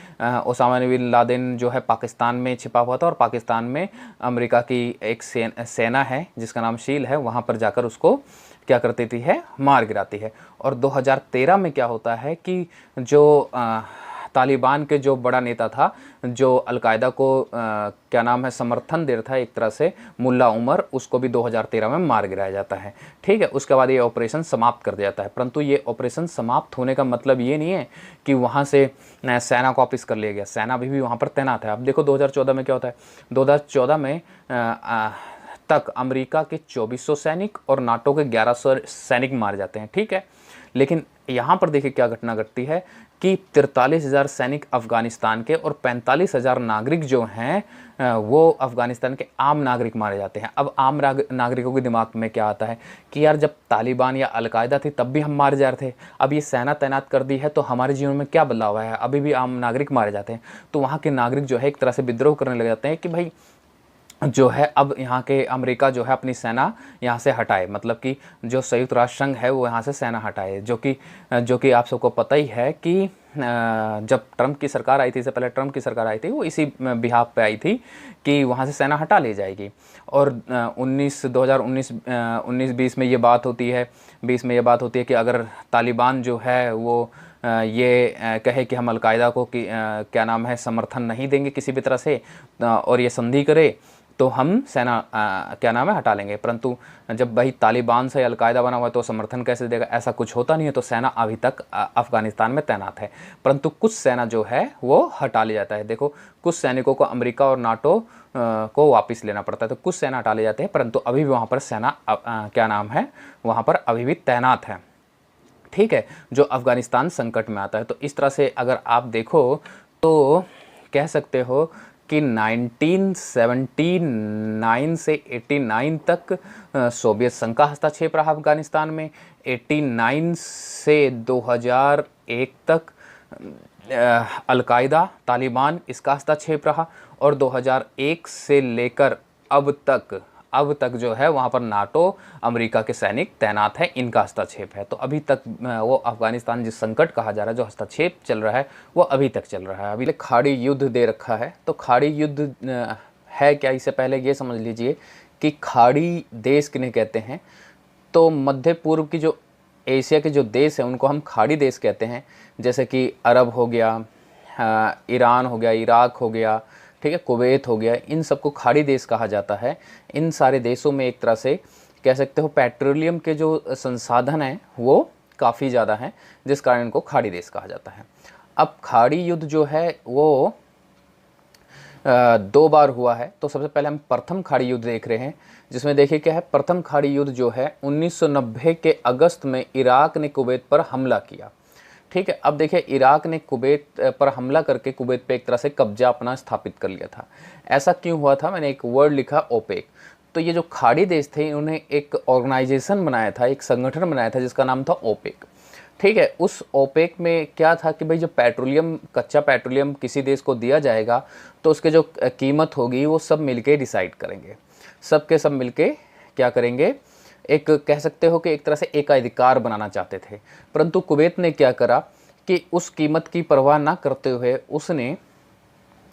ओसामा बिन लादेन जो है पाकिस्तान में छिपा हुआ था और पाकिस्तान में अमेरिका की एक सेना है जिसका नाम शील है, वहाँ पर जाकर उसको क्या करती थी है, मार गिराती है। और 2013 में क्या होता है कि जो तालिबान के जो बड़ा नेता था, जो अलकायदा को क्या नाम है समर्थन दे रहा था एक तरह से, मुल्ला उमर, उसको भी 2013 में मार गिराया जाता है। ठीक है, उसके बाद ये ऑपरेशन समाप्त कर दिया जाता है। परंतु ये ऑपरेशन समाप्त होने का मतलब ये नहीं है कि वहाँ से सेना को वापस कर लिया गया, सेना अभी भी वहाँ पर तैनात है। अब देखो 2014 में क्या होता है, 2014 में तक अमेरिका के 2400 सैनिक और नाटो के 1100 सैनिक मारे जाते हैं। ठीक है, लेकिन यहाँ पर देखिए क्या घटना घटती है कि 43,000 सैनिक अफ़गानिस्तान के और 45,000 नागरिक जो हैं वो अफ़गानिस्तान के आम नागरिक मारे जाते हैं। अब आम नागरिकों के दिमाग में क्या आता है कि यार जब तालिबान या अलकायदा थी तब भी हम मारे जा रहे थे, अब ये सेना तैनात कर दी है तो हमारे जीवन में क्या बदलाव है, अभी भी आम नागरिक मारे जाते हैं। तो वहाँ के नागरिक जो है एक तरह से विद्रोह करने लग जाते हैं कि भाई जो है अब यहाँ के अमेरिका जो है अपनी सेना यहाँ से हटाए, मतलब कि जो संयुक्त राष्ट्र संघ है वो यहाँ से सेना हटाए, जो कि आप सबको पता ही है कि जब ट्रंप की सरकार आई थी, इससे पहले ट्रंप की सरकार आई थी, वो इसी बिहाफ पे आई थी कि वहाँ से सेना हटा ली जाएगी। और 2019-20 में ये बात होती है, 20 में ये बात होती है कि अगर तालिबान जो है वो ये कहे कि हम अलकायदा को क्या नाम है समर्थन नहीं देंगे किसी भी तरह से और ये संधि करे तो हम सेना क्या नाम है हटा लेंगे। परंतु जब भाई तालिबान से अलकायदा बना हुआ है तो समर्थन कैसे देगा, ऐसा कुछ होता नहीं है। तो सेना अभी तक अफ़गानिस्तान में तैनात है, परंतु कुछ सेना जो है वो हटा लिया जाता है। देखो कुछ सैनिकों को अमेरिका और नाटो को वापस लेना पड़ता है, तो कुछ सेना हटा ले जाते हैं, परंतु अभी भी वहाँ पर सेना क्या नाम है वहाँ पर अभी भी तैनात है। ठीक है, जो अफ़गानिस्तान संकट में आता है। तो इस तरह से अगर आप देखो तो कह सकते हो कि 1979 से 89 तक सोवियत संघ का हस्तक्षेप रहा अफ़गानिस्तान में, 89 से 2001 तक अलकायदा तालिबान इसका हस्तक्षेप रहा, और 2001 से लेकर अब तक जो है वहाँ पर नाटो अमेरिका के सैनिक तैनात हैं, इनका हस्तक्षेप है। तो अभी तक वो अफ़गानिस्तान जिस संकट कहा जा रहा है, जो हस्तक्षेप चल रहा है, वो अभी तक चल रहा है। अभी खाड़ी युद्ध दे रखा है, तो खाड़ी युद्ध है क्या, इससे पहले ये समझ लीजिए कि खाड़ी देश किन्हें कहते हैं। तो मध्य पूर्व की जो एशिया के जो देश हैं उनको हम खाड़ी देश कहते हैं, जैसे कि अरब हो गया, ईरान हो गया, इराक हो गया, ठीक है, कुवैत हो गया, इन सबको खाड़ी देश कहा जाता है। इन सारे देशों में एक तरह से कह सकते हो पेट्रोलियम के जो संसाधन हैं वो काफ़ी ज़्यादा हैं, जिस कारण इनको खाड़ी देश कहा जाता है। अब खाड़ी युद्ध जो है वो 2 बार हुआ है। तो सबसे पहले हम प्रथम खाड़ी युद्ध देख रहे हैं, जिसमें देखिए क्या है। प्रथम खाड़ी युद्ध जो है 1990 के अगस्त में इराक ने कुवैत पर हमला किया, ठीक है। अब देखिए इराक ने कुवैत पर हमला करके कुवैत पे एक तरह से कब्जा अपना स्थापित कर लिया था। ऐसा क्यों हुआ था, मैंने एक वर्ड लिखा ओपेक। तो ये जो खाड़ी देश थे इन्होंने एक ऑर्गेनाइजेशन बनाया था, एक संगठन बनाया था जिसका नाम था ओपेक, ठीक है। उस ओपेक में क्या था कि भाई जो पेट्रोलियम, कच्चा पेट्रोलियम किसी देश को दिया जाएगा तो उसके जो कीमत होगी वो सब मिलके डिसाइड करेंगे, सब के सब मिलके क्या करेंगे, एक कह सकते हो कि एक तरह से एकाधिकार बनाना चाहते थे। परंतु कुवैत ने क्या करा कि उस कीमत की परवाह ना करते हुए उसने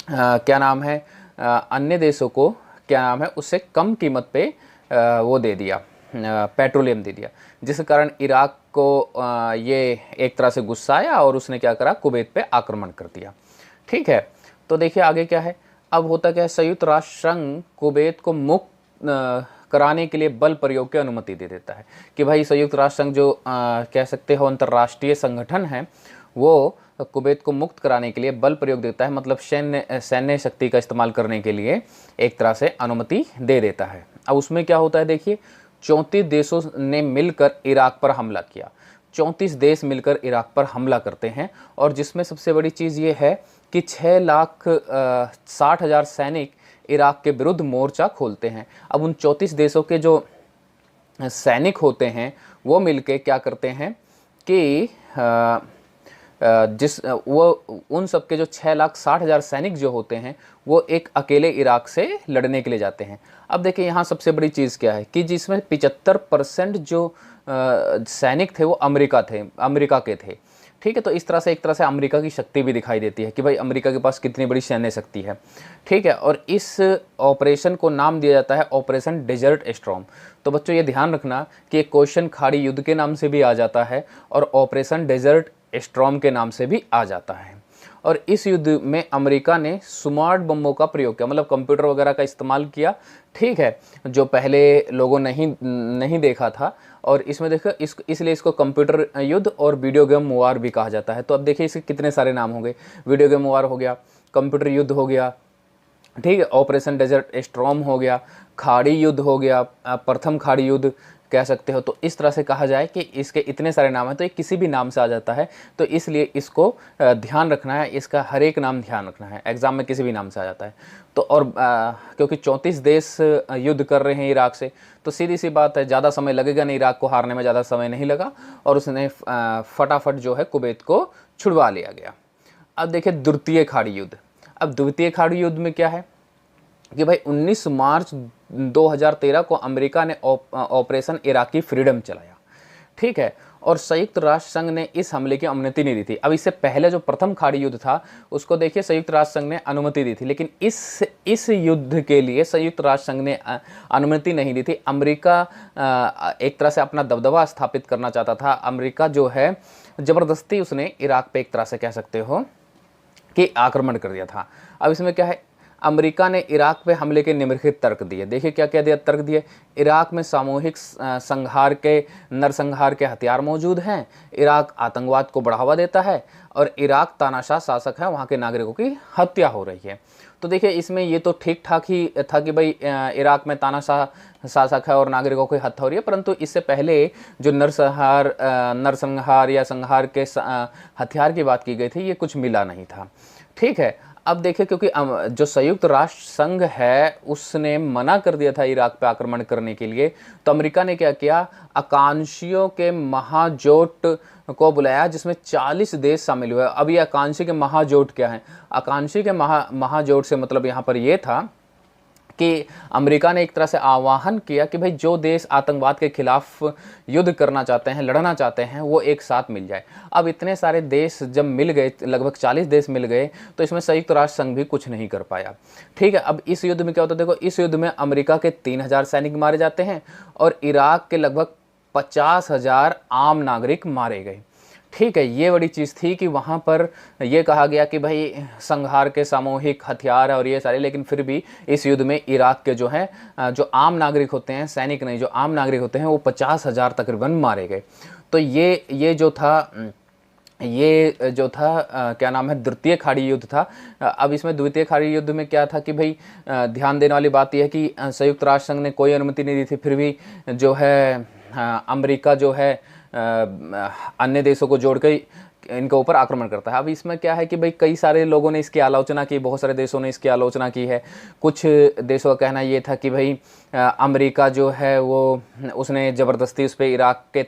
क्या नाम है, अन्य देशों को क्या नाम है, उससे कम कीमत पे वो दे दिया, पेट्रोलियम दे दिया, जिस कारण इराक को ये एक तरह से गुस्सा आया और उसने क्या करा, कुवैत पे आक्रमण कर दिया, ठीक है। तो देखिए आगे क्या है। अब होता क्या है, संयुक्त राष्ट्र संघ कुवैत को मुक्त कराने के लिए बल प्रयोग की अनुमति दे देता है कि भाई संयुक्त राष्ट्र संघ जो कह सकते हो अंतर्राष्ट्रीय संगठन है, वो कुवैत को मुक्त कराने के लिए बल प्रयोग देता है, मतलब सैन्य शक्ति का इस्तेमाल करने के लिए एक तरह से अनुमति दे देता है। अब उसमें क्या होता है, देखिए 34 देशों ने मिलकर इराक पर हमला किया। 34 देश मिलकर इराक पर हमला करते हैं, और जिसमें सबसे बड़ी चीज़ ये है कि 6,60,000 सैनिक इराक के विरुद्ध मोर्चा खोलते हैं। अब उन 34 देशों के जो सैनिक होते हैं वो मिलके क्या करते हैं कि वो उन सब के जो 6,60,000 सैनिक जो होते हैं वो एक अकेले इराक से लड़ने के लिए जाते हैं। अब देखिए यहाँ सबसे बड़ी चीज़ क्या है कि जिसमें 75% जो सैनिक थे वो अमेरिका के थे, ठीक है। तो इस तरह से एक तरह से अमेरिका की शक्ति भी दिखाई देती है कि भाई अमेरिका के पास कितनी बड़ी सैन्य शक्ति है, ठीक है। और इस ऑपरेशन को नाम दिया जाता है ऑपरेशन डेजर्ट स्टॉर्म। तो बच्चों ये ध्यान रखना कि एक क्वेश्चन खाड़ी युद्ध के नाम से भी आ जाता है और ऑपरेशन डेजर्ट स्टॉर्म के नाम से भी आ जाता है। और इस युद्ध में अमेरिका ने स्मार्ट बमों का प्रयोग किया, मतलब कंप्यूटर वगैरह का इस्तेमाल किया, ठीक है, जो पहले लोगों नहीं देखा था। और इसमें देखो इसलिए इसको कंप्यूटर युद्ध और वीडियो गेम वार भी कहा जाता है। तो अब देखिए इसके कितने सारे नाम हो गए, वीडियो गेम वार हो गया, कंप्यूटर युद्ध हो गया, ठीक है, ऑपरेशन डेजर्ट स्टॉर्म हो गया, खाड़ी युद्ध हो गया, प्रथम खाड़ी युद्ध कह सकते हो। तो इस तरह से कहा जाए कि इसके इतने सारे नाम हैं, तो ये किसी भी नाम से आ जाता है। तो इसलिए इसको ध्यान रखना है, इसका हर एक नाम ध्यान रखना है, एग्जाम में किसी भी नाम से आ जाता है। तो और क्योंकि 34 देश युद्ध कर रहे हैं इराक से, तो सीधी सी बात है ज़्यादा समय लगेगा नहीं, इराक को हारने में ज़्यादा समय नहीं लगा और उसने फटाफट जो है कुवैत को छुड़वा लिया गया। अब देखिए द्वितीय खाड़ी युद्ध। अब द्वितीय खाड़ी युद्ध में क्या है कि भाई 19 मार्च 2013 को अमेरिका ने ऑपरेशन इराकी फ्रीडम चलाया, ठीक है, और संयुक्त राष्ट्र संघ ने इस हमले की अनुमति नहीं दी थी। अब इससे पहले जो प्रथम खाड़ी युद्ध था उसको देखिए संयुक्त राष्ट्र संघ ने अनुमति दी थी, लेकिन इस युद्ध के लिए संयुक्त राष्ट्र संघ ने अनुमति नहीं दी थी। अमेरिका एक तरह से अपना दबदबा स्थापित करना चाहता था। अमेरिका जो है ज़बरदस्ती उसने इराक पे एक तरह से कह सकते हो कि आक्रमण कर दिया था। अब इसमें क्या है, अमेरिका ने इराक पे हमले के निम्नलिखित तर्क दिए। देखिए क्या क्या दिया तर्क दिए। इराक में सामूहिक संहार के नरसंहार के हथियार मौजूद हैं, इराक आतंकवाद को बढ़ावा देता है और इराक तानाशाह शासक है, वहाँ के नागरिकों की हत्या हो रही है। तो देखिए इसमें ये तो ठीक ठाक ही था कि भाई इराक में तानाशाह शासक है और नागरिकों की हत्या हो रही है, परंतु इससे पहले जो नरसंहार या संहार के हथियार की बात की गई थी ये कुछ मिला नहीं था, ठीक है। अब देखिए, क्योंकि जो संयुक्त राष्ट्र संघ है उसने मना कर दिया था इराक पे आक्रमण करने के लिए, तो अमेरिका ने क्या किया, आकांक्षियों के महाजोट को बुलाया जिसमें 40 देश शामिल हुए। अब ये आकांक्षी के महाजोट क्या है? आकांक्षी के महाजोट से मतलब यहाँ पर ये था कि अमेरिका ने एक तरह से आह्वान किया कि भाई जो देश आतंकवाद के खिलाफ युद्ध करना चाहते हैं, लड़ना चाहते हैं, वो एक साथ मिल जाए। अब इतने सारे देश जब मिल गए, लगभग 40 देश मिल गए, तो इसमें संयुक्त राष्ट्र संघ भी कुछ नहीं कर पाया। ठीक है, अब इस युद्ध में क्या होता है, देखो इस युद्ध में अमेरिका के 3000 सैनिक मारे जाते हैं और इराक के लगभग 50,000 आम नागरिक मारे गए। ठीक है, ये बड़ी चीज़ थी कि वहाँ पर ये कहा गया कि भाई संहार के सामूहिक हथियार है और ये सारे, लेकिन फिर भी इस युद्ध में इराक के जो हैं, जो आम नागरिक होते हैं, सैनिक नहीं, जो आम नागरिक होते हैं, वो 50,000 तकरीबन मारे गए। तो ये जो था क्या नाम है, द्वितीय खाड़ी युद्ध था। अब इसमें द्वितीय खाड़ी युद्ध में क्या था कि भाई ध्यान देने वाली बात यह है कि संयुक्त राष्ट्र संघ ने कोई अनुमति नहीं दी थी, फिर भी जो है अमेरिका जो है अन्य देशों को जोड़ के इनके ऊपर आक्रमण करता है। अब इसमें क्या है कि भाई कई सारे लोगों ने इसकी आलोचना की, बहुत सारे देशों ने इसकी आलोचना की है। कुछ देशों का कहना ये था कि भाई अमेरिका जो है वो उसने ज़बरदस्ती उस पर इराक के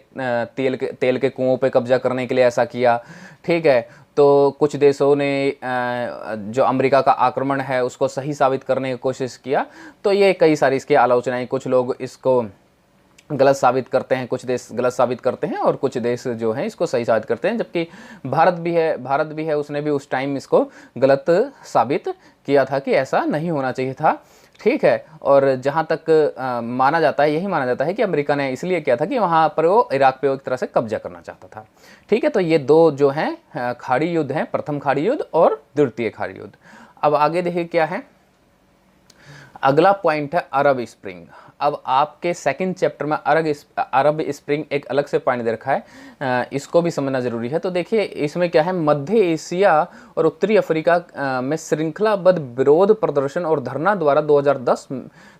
तेल के कुओं पे कब्जा करने के लिए ऐसा किया। ठीक है, तो कुछ देशों ने जो अमेरिका का आक्रमण है उसको सही साबित करने की कोशिश किया। तो ये कई सारी इसकी आलोचनाएं, कुछ लोग इसको गलत साबित करते हैं, कुछ देश गलत साबित करते हैं और कुछ देश जो हैं इसको सही साबित करते हैं, जबकि भारत भी है, उसने भी उस टाइम इसको गलत साबित किया था कि ऐसा नहीं होना चाहिए था। ठीक है, और जहाँ तक माना जाता है, यही माना जाता है कि अमेरिका ने इसलिए किया था कि वहाँ पर वो इराक पे एक तरह से कब्जा करना चाहता था। ठीक है, तो ये दो जो हैं खाड़ी युद्ध हैं, प्रथम खाड़ी युद्ध और द्वितीय खाड़ी युद्ध। अब आगे देखिए क्या है, अगला पॉइंट है अरब स्प्रिंग। अब आपके सेकंड चैप्टर में अरब स्प्रिंग एक अलग से पॉइंट दे रखा है, इसको भी समझना जरूरी है। तो देखिए इसमें क्या है, मध्य एशिया और उत्तरी अफ्रीका में श्रृंखलाबद्ध विरोध प्रदर्शन और धरना द्वारा 2010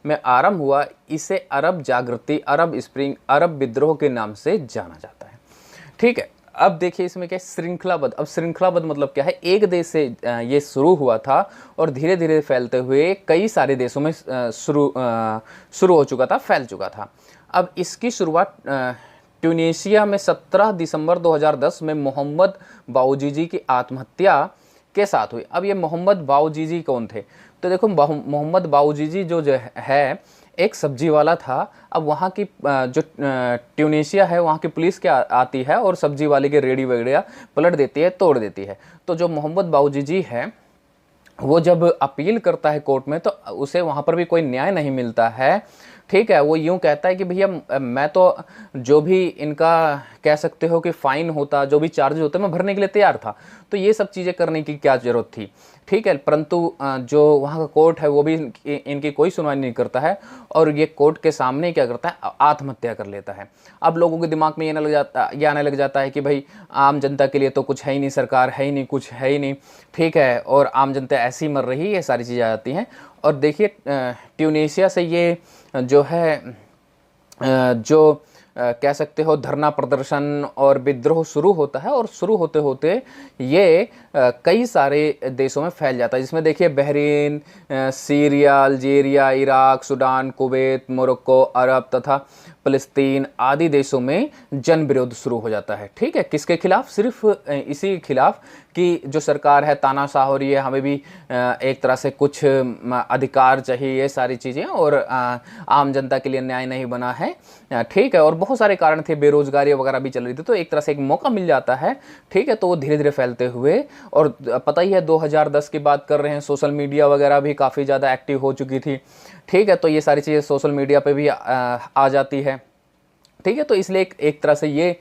में आरंभ हुआ। इसे अरब जागृति, अरब स्प्रिंग, अरब विद्रोह के नाम से जाना जाता है। ठीक है, अब देखिए इसमें क्या है, श्रृंखलाबद्ध। अब श्रृंखलाबद्ध मतलब क्या है, एक देश से ये शुरू हुआ था और धीरे धीरे फैलते हुए कई सारे देशों में शुरू हो चुका था, फैल चुका था। अब इसकी शुरुआत ट्यूनीशिया में 17 दिसंबर 2010 में मोहम्मद बाऊजीजी की आत्महत्या के साथ हुई। अब ये मोहम्मद बाऊजीजी कौन थे? तो देखो मोहम्मद बाऊजीजी जो है एक सब्जी वाला था। अब वहाँ की जो ट्यूनीशिया है वहाँ की पुलिस क्या आती है और सब्जी वाले के रेडी वगैरह पलट देती है, तोड़ देती है। तो जो मोहम्मद बाऊजीजी है वो जब अपील करता है कोर्ट में तो उसे वहाँ पर भी कोई न्याय नहीं मिलता है। ठीक है, वो यूँ कहता है कि भैया मैं तो जो भी इनका कह सकते हो कि फ़ाइन होता, जो भी चार्ज होते मैं भरने के लिए तैयार था, तो ये सब चीज़ें करने की क्या ज़रूरत थी। ठीक है, परंतु जो वहाँ का कोर्ट है वो भी इनकी कोई सुनवाई नहीं करता है और ये कोर्ट के सामने क्या करता है, आत्महत्या कर लेता है। अब लोगों के दिमाग में ये आने लग जाता है कि भाई आम जनता के लिए तो कुछ है ही नहीं, सरकार है ही नहीं, कुछ है ही नहीं। ठीक है, और आम जनता ऐसी मर रही है, ये सारी चीज़ें आ जाती हैं। और देखिए ट्यूनीशिया से ये जो है जो कह सकते हो धरना प्रदर्शन और विद्रोह शुरू होता है और शुरू होते होते ये कई सारे देशों में फैल जाता है, जिसमें देखिए Bahrain, Syria, Algeria, Iraq, Sudan, Kuwait, Morocco, Arab तथा फ़लस्तीन आदि देशों में जन विरोध शुरू हो जाता है। ठीक है, किसके खिलाफ? सिर्फ इसी के खिलाफ कि जो सरकार है तानाशाह हो रही है, हमें भी एक तरह से कुछ अधिकार चाहिए, ये सारी चीज़ें, और आम जनता के लिए न्याय नहीं बना है। ठीक है, और बहुत सारे कारण थे, बेरोजगारी वगैरह भी चल रही थी, तो एक तरह से एक मौका मिल जाता है। ठीक है, तो वो धीरे धीरे फैलते हुए, और पता ही है 2010 की बात कर रहे हैं, सोशल मीडिया वगैरह भी काफ़ी ज़्यादा एक्टिव हो चुकी थी। ठीक है, तो ये सारी चीज़ें सोशल मीडिया पे भी आ जाती है। ठीक है, तो इसलिए एक तरह से ये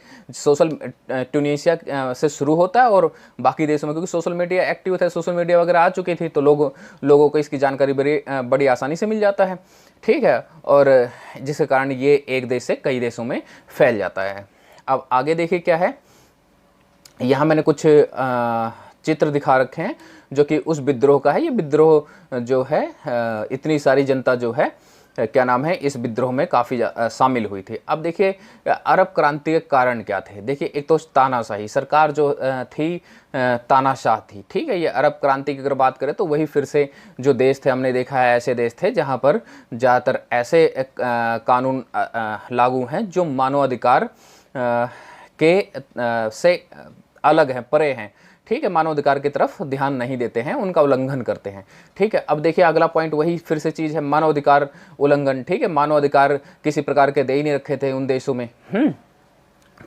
ट्यूनीशिया से शुरू होता है और बाकी देशों में, क्योंकि सोशल मीडिया एक्टिव थे, सोशल मीडिया वगैरह आ चुकी थी, तो लोगों को इसकी जानकारी बड़ी आसानी से मिल जाता है। ठीक है, और जिसके कारण ये एक देश से कई देशों में फैल जाता है। अब आगे देखिए क्या है, यहाँ मैंने कुछ चित्र दिखा रखे हैं जो कि उस विद्रोह का है। ये विद्रोह जो है इतनी सारी जनता जो है क्या नाम है, इस विद्रोह में काफ़ी शामिल हुई थी। अब देखिए अरब क्रांति के कारण क्या थे। देखिए एक तो तानाशाही सरकार जो थी, तानाशाह थी, ठीक है। ये अरब क्रांति की अगर बात करें तो वही फिर से जो देश थे, हमने देखा है ऐसे देश थे जहाँ पर ज़्यादातर ऐसे कानून लागू हैं जो मानवाधिकार से अलग हैं, परे हैं, ठीक है, मानवाधिकार की तरफ ध्यान नहीं देते हैं, उनका उल्लंघन करते हैं, ठीक है। अब देखिए अगला पॉइंट वही फिर से चीज़ है, मानवाधिकार उल्लंघन, ठीक है। मानवाधिकार किसी प्रकार के दे ही नहीं रखे थे उन देशों में,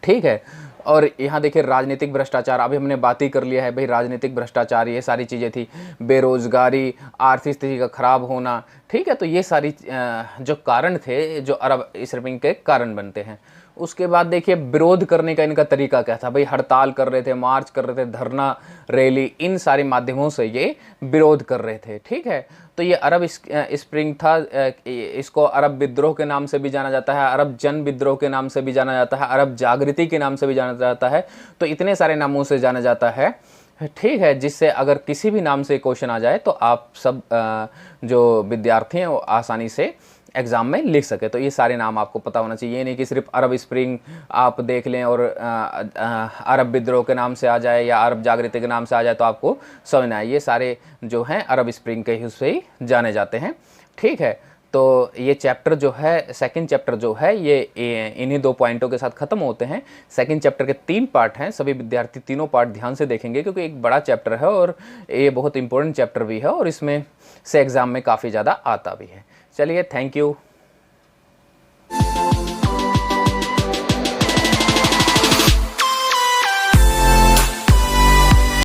ठीक है। और यहाँ देखिए राजनीतिक भ्रष्टाचार, अभी हमने बात ही कर लिया है भाई, राजनीतिक भ्रष्टाचार ये सारी चीज़ें थी, बेरोजगारी, आर्थिक स्थिति का खराब होना, ठीक है। तो ये सारी जो कारण थे जो अरब स्प्रिंग के कारण बनते हैं। उसके बाद देखिए विरोध करने का इनका तरीका क्या था भाई, हड़ताल कर रहे थे, मार्च कर रहे थे, धरना, रैली, इन सारे माध्यमों से ये विरोध कर रहे थे, ठीक है। तो ये अरब स्प्रिंग था। इसको अरब विद्रोह के नाम से भी जाना जाता है, अरब जन विद्रोह के नाम से भी जाना जाता है, अरब जागृति के नाम से भी जाना जाता है। तो इतने सारे नामों से जाना जाता है, ठीक है, जिससे अगर किसी भी नाम से क्वेश्चन आ जाए तो आप सब जो विद्यार्थी हैं वो आसानी से एग्ज़ाम में लिख सके। तो ये सारे नाम आपको पता होना चाहिए, ये नहीं कि सिर्फ अरब स्प्रिंग आप देख लें और अरब विद्रोह के नाम से आ जाए या अरब जागृति के नाम से आ जाए तो आपको समझना है। ये सारे जो हैं अरब स्प्रिंग के हिस्से ही जाने जाते हैं, ठीक है। तो ये चैप्टर जो है, सेकंड चैप्टर जो है, ये इन्हीं 2 पॉइंटों के साथ ख़त्म होते हैं। सेकंड चैप्टर के 3 पार्ट हैं, सभी विद्यार्थी तीनों पार्ट ध्यान से देखेंगे क्योंकि एक बड़ा चैप्टर है और ये बहुत इंपॉर्टेंट चैप्टर भी है और इसमें से एग्ज़ाम में काफ़ी ज़्यादा आता भी है। चलिए, थैंक यू।